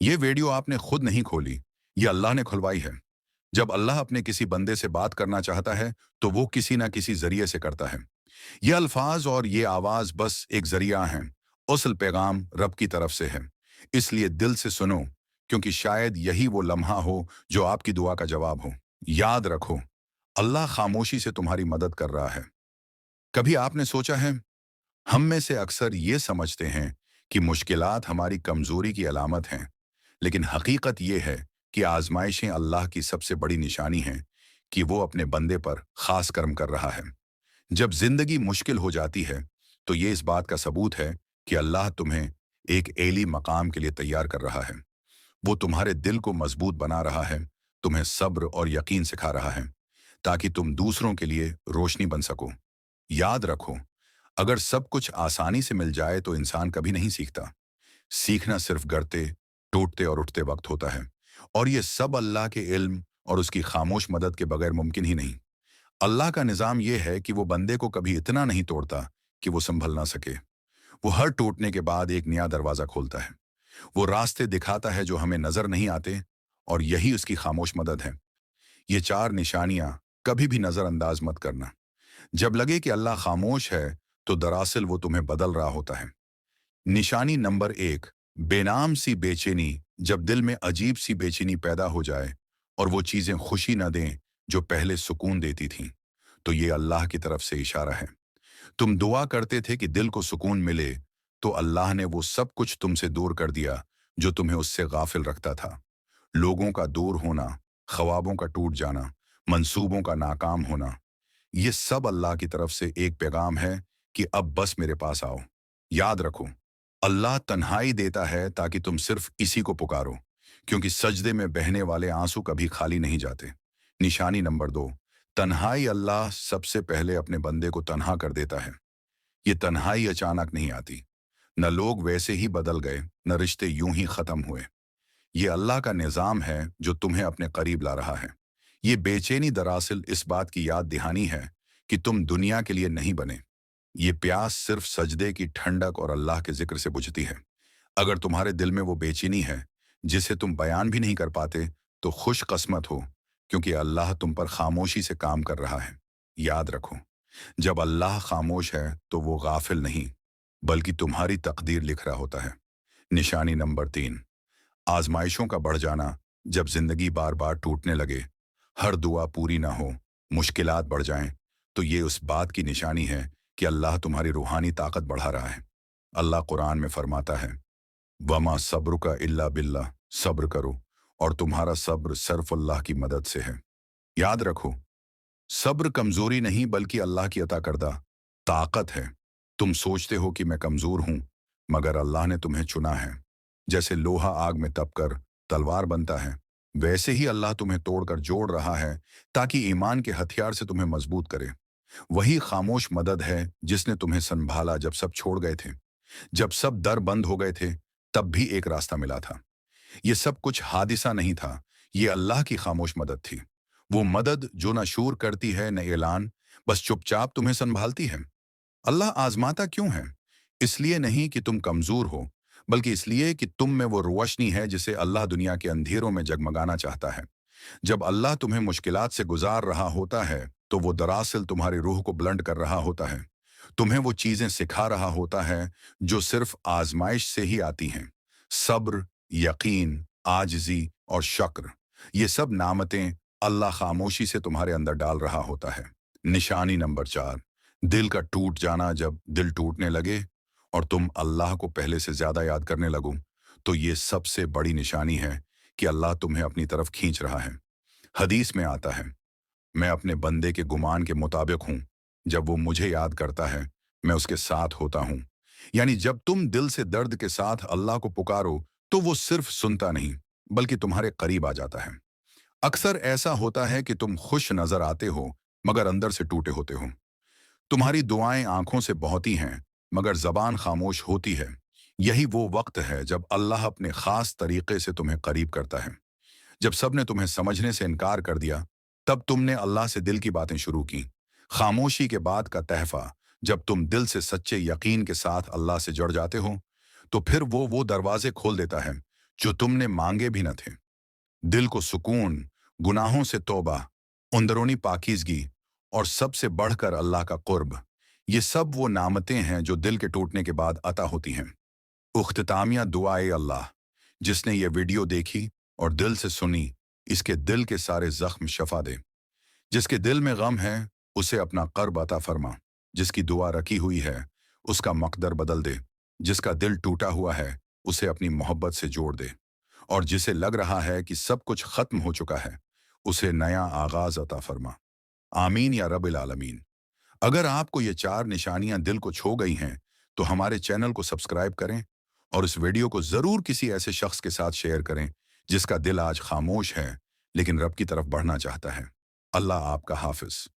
ये वीडियो आपने खुद नहीं खोली, ये अल्लाह ने खुलवाई है। जब अल्लाह अपने किसी बंदे से बात करना चाहता है, तो वो किसी ना किसी जरिए से करता है। ये अल्फाज और ये आवाज बस एक जरिया है, असल पैगाम रब की तरफ से है। इसलिए दिल से सुनो, क्योंकि शायद यही वो लम्हा हो जो आपकी दुआ का जवाब हो। याद रखो, अल्लाह खामोशी से तुम्हारी मदद कर रहा है। कभी आपने सोचा है, हम में से अक्सर ये समझते हैं कि मुश्किलात हमारी कमजोरी की अलामत हैं, लेकिन हकीकत ये है कि आजमाइशें अल्लाह की सबसे बड़ी निशानी हैं कि वो अपने बंदे पर खास कर्म कर रहा है। जब जिंदगी मुश्किल हो जाती है, तो ये इस बात का सबूत है कि अल्लाह तुम्हें एक एली मकाम के लिए तैयार कर रहा है। वो तुम्हारे दिल को मजबूत बना रहा है, तुम्हें सब्र और यकीन सिखा रहा है, ताकि तुम दूसरों के लिए रोशनी बन सको। याद रखो, अगर सब कुछ आसानी से मिल जाए तो इंसान कभी नहीं सीखता। सीखना सिर्फ गिरते, टूटते और उठते वक्त होता है, और ये सब अल्लाह के इल्म और उसकी खामोश मदद के बगैर मुमकिन ही नहीं। अल्लाह का निज़ाम यह है कि वो बंदे को कभी इतना नहीं तोड़ता कि वो संभल ना सके। वो हर टूटने के बाद एक नया दरवाज़ा खोलता है। वो रास्ते दिखाता है जो हमें नज़र नहीं आते, और यही उसकी खामोश मदद है। ये चार निशानियां कभी भी नज़रअंदाज मत करना। जब लगे कि अल्लाह खामोश है, तो दरअसल वो तुम्हें बदल रहा होता है। निशानी नंबर एक, बेनाम सी बेचैनी। जब दिल में अजीब सी बेचैनी पैदा हो जाए और वो चीज़ें खुशी न दें जो पहले सुकून देती थीं, तो ये अल्लाह की तरफ से इशारा है। तुम दुआ करते थे कि दिल को सुकून मिले, तो अल्लाह ने वो सब कुछ तुमसे दूर कर दिया जो तुम्हें उससे गाफिल रखता था। लोगों का दूर होना, ख्वाबों का टूट जाना, मंसूबों का नाकाम होना, ये सब अल्लाह की तरफ से एक पैगाम है कि अब बस मेरे पास आओ। याद रखो, अल्लाह तन्हाई देता है ताकि तुम सिर्फ इसी को पुकारो, क्योंकि सजदे में बहने वाले आंसू कभी खाली नहीं जाते। निशानी नंबर दो, तन्हाई। अल्लाह सबसे पहले अपने बंदे को तन्हा कर देता है। ये तन्हाई अचानक नहीं आती। न लोग वैसे ही बदल गए, न रिश्ते यूं ही खत्म हुए। ये अल्लाह का निज़ाम है जो तुम्हें अपने करीब ला रहा है। ये बेचैनी दरअसल इस बात की याद दहानी है कि तुम दुनिया के लिए नहीं बने। ये प्यास सिर्फ सजदे की ठंडक और अल्लाह के जिक्र से बुझती है। अगर तुम्हारे दिल में वो बेचैनी है जिसे तुम बयान भी नहीं कर पाते, तो खुशकस्मत हो, क्योंकि अल्लाह तुम पर खामोशी से काम कर रहा है। याद रखो, जब अल्लाह खामोश है तो वो गाफिल नहीं, बल्कि तुम्हारी तकदीर लिख रहा होता है। निशानी नंबर तीन, आजमाइशों का बढ़ जाना। जब जिंदगी बार बार टूटने लगे, हर दुआ पूरी ना हो, मुश्किलात बढ़ जाएं, तो ये उस बात की निशानी है कि अल्लाह तुम्हारी रूहानी ताकत बढ़ा रहा है। अल्लाह कुरान में फरमाता है, वमा सब्र का इल्ला बिल्ला, सब्र करो और तुम्हारा सब्र सिर्फ अल्लाह की मदद से है। याद रखो, सब्र कमजोरी नहीं बल्कि अल्लाह की अता करदा ताकत है। तुम सोचते हो कि मैं कमजोर हूं, मगर अल्लाह ने तुम्हें चुना है। जैसे लोहा आग में तपकर तलवार बनता है, वैसे ही अल्लाह तुम्हें तोड़कर जोड़ रहा है ताकि ईमान के हथियार से तुम्हें मजबूत करे। वही खामोश मदद है जिसने तुम्हें संभाला जब सब छोड़ गए थे। जब सब दर बंद हो गए थे, तब भी एक रास्ता मिला था। ये सब कुछ हादिसा नहीं था, ये अल्लाह की खामोश मदद थी। वो मदद जो न शूर करती है न ऐलान, बस चुपचाप तुम्हें संभालती है। अल्लाह आजमाता क्यों है? इसलिए नहीं कि तुम कमजोर हो, बल्कि इसलिए कि तुम में वो रोशनी है जिसे अल्लाह दुनिया के अंधेरों में जगमगाना चाहता है। जब अल्लाह तुम्हें मुश्किलात से गुजार रहा होता है, तो वो दरअसल तुम्हारी रूह को बुलंद कर रहा होता है। तुम्हें वो चीजें सिखा रहा होता है जो सिर्फ आजमाइश से ही आती हैं। सब्र, यकीन, आजिज़ी और शक्र, ये सब नामतें अल्लाह खामोशी से तुम्हारे अंदर डाल रहा होता है। निशानी नंबर चार, दिल का टूट जाना। जब दिल टूटने लगे और तुम अल्लाह को पहले से ज्यादा याद करने लगो, तो ये सबसे बड़ी निशानी है कि अल्लाह तुम्हें अपनी तरफ खींच रहा है। हदीस में आता है, मैं अपने बंदे के गुमान के मुताबिक हूं। जब वो मुझे याद करता है, मैं उसके साथ होता हूं। यानी जब तुम दिल से दर्द के साथ अल्लाह को पुकारो, तो वो सिर्फ सुनता नहीं, बल्कि तुम्हारे करीब आ जाता है। अक्सर ऐसा होता है कि तुम खुश नजर आते हो, मगर अंदर से टूटे होते हो। तुम्हारी दुआएं आंखों से बहती हैं, मगर जबान खामोश होती है। यही वो वक्त है जब अल्लाह अपने खास तरीके से तुम्हें करीब करता है। जब सबने तुम्हें समझने से इनकार कर दिया, तब तुमने अल्लाह से दिल की बातें शुरू की। खामोशी के बाद का तहफा, जब तुम दिल से सच्चे यकीन के साथ अल्लाह से जुड़ जाते हो, तो फिर वो दरवाजे खोल देता है जो तुमने मांगे भी न थे। दिल को सुकून, गुनाहों से तौबा, अंदरूनी पाकीज़गी और सबसे बढ़कर अल्लाह का कुर्ब, ये सब वो नामतें हैं जो दिल के टूटने के बाद अता होती हैं। उख्तितामिया दुआए अल्लाह, जिसने ये वीडियो देखी और दिल से सुनी, इसके दिल के सारे जख्म शफा दे। जिसके दिल में गम है, उसे अपना कर्ब अता फरमा। जिसकी दुआ रखी हुई है, उसका मकदर बदल दे। जिसका दिल टूटा हुआ है, उसे अपनी मोहब्बत से जोड़ दे। और जिसे लग रहा है कि सब कुछ खत्म हो चुका है, उसे नया आगाज अता फरमा। आमीन या रब्बिल आलमीन। अगर आपको ये 4 निशानियां दिल को छू गई हैं, तो हमारे चैनल को सब्सक्राइब करें और इस वीडियो को ज़रूर किसी ऐसे शख्स के साथ शेयर करें, जिसका दिल आज खामोश है, लेकिन रब की तरफ बढ़ना चाहता है। अल्लाह आपका हाफिज।